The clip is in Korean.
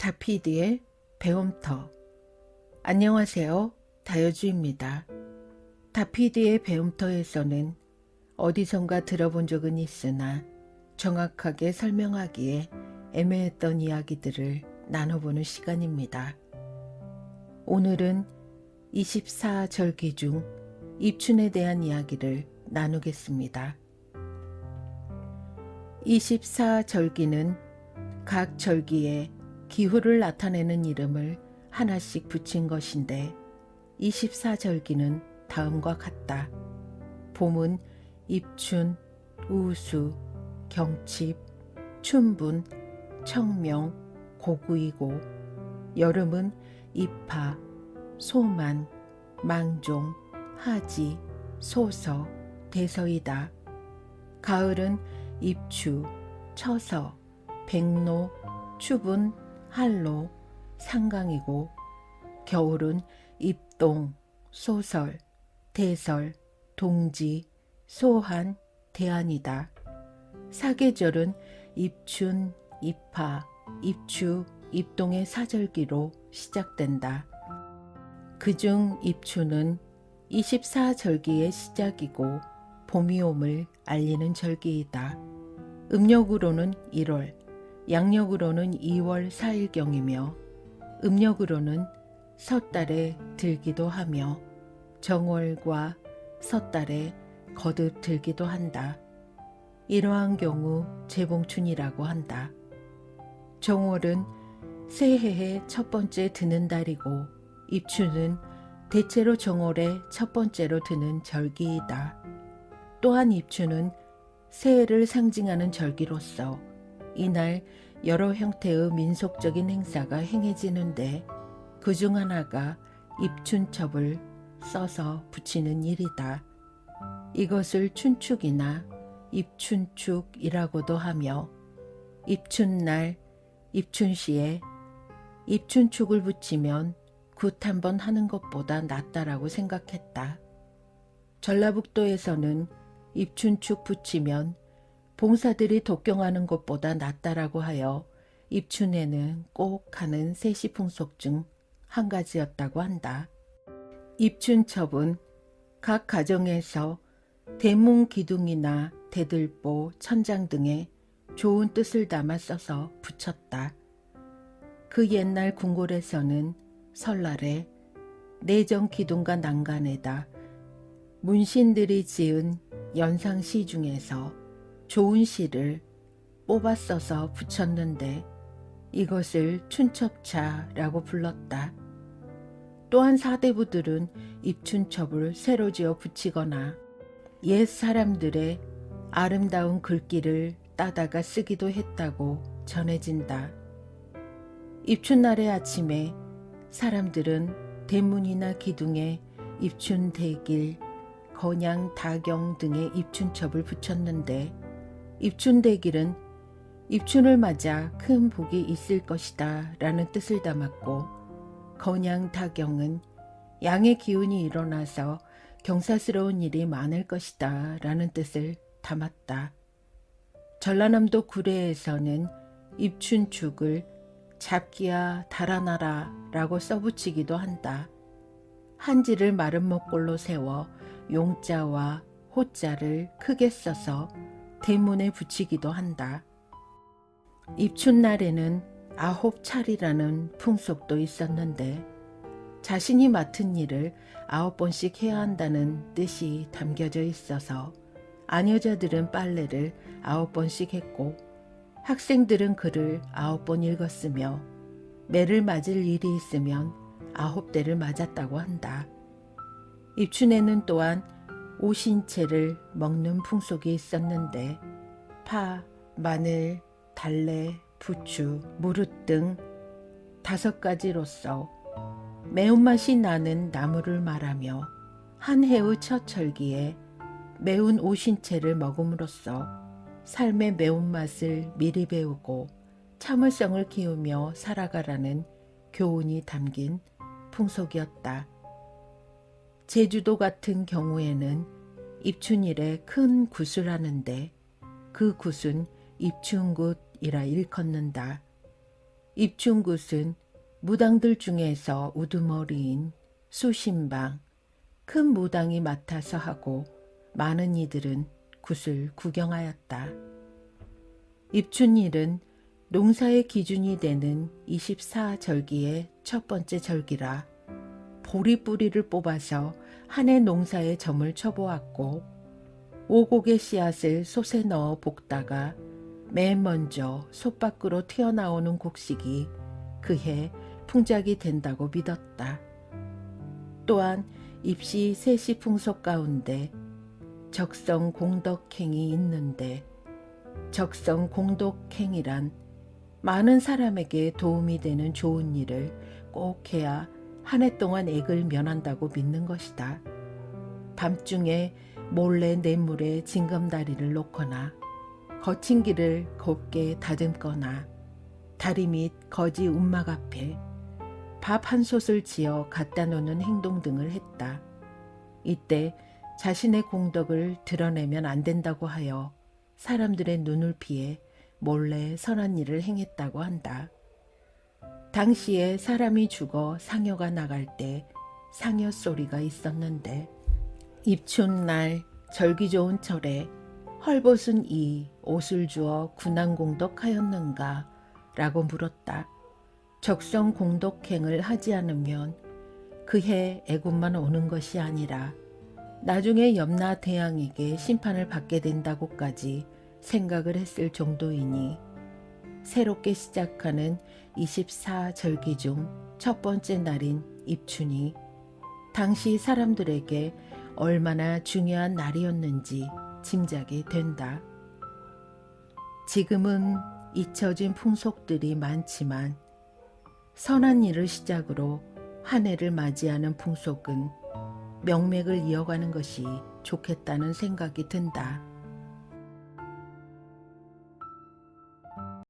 다피디의 배움터. 안녕하세요. 다여주입니다. 다피디의 배움터에서는 어디선가 들어본 적은 있으나 정확하게 설명하기에 애매했던 이야기들을 나눠보는 시간입니다. 오늘은 24절기 중 입춘에 대한 이야기를 나누겠습니다. 24절기는 각 절기에 기후를 나타내는 이름을 하나씩 붙인 것인데 24절기는 다음과 같다. 봄은 입춘, 우수, 경칩, 춘분, 청명, 고구이고 여름은 입하, 소만, 망종, 하지, 소서, 대서이다. 가을은 입추, 처서, 백로, 추분, 한로, 상강이고 겨울은 입동, 소설, 대설, 동지, 소한, 대안이다. 사계절은 입춘, 입하, 입추, 입동의 사절기로 시작된다. 그중 입추는 24절기의 시작이고 봄이 옴을 알리는 절기이다. 음력으로는 1월, 양력으로는 2월 4일경이며 음력으로는 섣달에 들기도 하며 정월과 섣달에 거듭 들기도 한다. 이러한 경우 재봉춘이라고 한다. 정월은 새해의 첫 번째 드는 달이고 입춘은 대체로 정월의 첫 번째로 드는 절기이다. 또한 입춘은 새해를 상징하는 절기로서 이날 여러 형태의 민속적인 행사가 행해지는데 그중 하나가 입춘첩을 써서 붙이는 일이다. 이것을 춘축이나 입춘축이라고도 하며 입춘날, 입춘시에 입춘축을 붙이면 굿 한번 하는 것보다 낫다라고 생각했다. 전라북도에서는 입춘축 붙이면 봉사들이 독경하는 것보다 낫다라고 하여 입춘에는 꼭 하는 세시 풍속 중 한 가지였다고 한다. 입춘첩은 각 가정에서 대문 기둥이나 대들보, 천장 등에 좋은 뜻을 담아 써서 붙였다. 그 옛날 궁궐에서는 설날에 내정 기둥과 난간에다 문신들이 지은 연상시 중에서 좋은 시를 뽑아 써서 붙였는데 이것을 춘첩차라고 불렀다. 또한 사대부들은 입춘첩을 새로 지어 붙이거나 옛 사람들의 아름다운 글귀를 따다가 쓰기도 했다고 전해진다. 입춘날의 아침에 사람들은 대문이나 기둥에 입춘대길, 건양, 다경 등의 입춘첩을 붙였는데 입춘대길은 입춘을 맞아 큰 복이 있을 것이다 라는 뜻을 담았고 건양, 다경은 양의 기운이 일어나서 경사스러운 일이 많을 것이다 라는 뜻을 담았다. 전라남도 구례에서는 입춘축을 잡기야 달아나라 라고 써붙이기도 한다. 한지를 마른 목골로 세워 용자와 호자를 크게 써서 대문에 붙이기도 한다. 입춘날에는 아홉찰이라는 풍속도 있었는데 자신이 맡은 일을 9번씩 해야 한다는 뜻이 담겨져 있어서 아녀자들은 빨래를 9번씩 했고 학생들은 글을 9번 읽었으며 매를 맞을 일이 있으면 9대를 맞았다고 한다. 입춘에는 또한 오신채를 먹는 풍속이 있었는데 파, 마늘, 달래, 부추, 무릇 등 5가지로서 매운맛이 나는 나물을 말하며 한 해의 첫 절기에 매운 오신채를 먹음으로써 삶의 매운맛을 미리 배우고 참을성을 키우며 살아가라는 교훈이 담긴 풍속이었다. 제주도 같은 경우에는 입춘일에 큰 굿을 하는데 그 굿은 입춘굿이라 일컫는다. 입춘굿은 무당들 중에서 우두머리인 수신방, 큰 무당이 맡아서 하고 많은 이들은 굿을 구경하였다. 입춘일은 농사의 기준이 되는 24절기의 첫 번째 절기라 보리뿌리를 뽑아서 한 해 농사에 점을 쳐보았고 오곡의 씨앗을 솥에 넣어 볶다가 맨 먼저 솥 밖으로 튀어나오는 곡식이 그해 풍작이 된다고 믿었다. 또한 입시 세시 풍속 가운데 적성 공덕행이 있는데 적성 공덕행이란 많은 사람에게 도움이 되는 좋은 일을 꼭 해야 한 해 동안 액을 면한다고 믿는 것이다. 밤중에 몰래 냇물에 징검다리를 놓거나 거친 길을 곱게 다듬거나 다리 및 거지 움막 앞에 밥 한 솥을 지어 갖다 놓는 행동 등을 했다. 이때 자신의 공덕을 드러내면 안 된다고 하여 사람들의 눈을 피해 몰래 선한 일을 행했다고 한다. 당시에 사람이 죽어 상여가 나갈 때 상여 소리가 있었는데 입춘날 절기 좋은 철에 헐벗은 이 옷을 주어 군한공덕하였는가 라고 물었다. 적성 공덕행을 하지 않으면 그해 애군만 오는 것이 아니라 나중에 염라 대왕에게 심판을 받게 된다고까지 생각을 했을 정도이니 새롭게 시작하는 24절기 중 첫 번째 날인 입춘이 당시 사람들에게 얼마나 중요한 날이었는지 짐작이 된다. 지금은 잊혀진 풍속들이 많지만 선한 일을 시작으로 한 해를 맞이하는 풍속은 명맥을 이어가는 것이 좋겠다는 생각이 든다.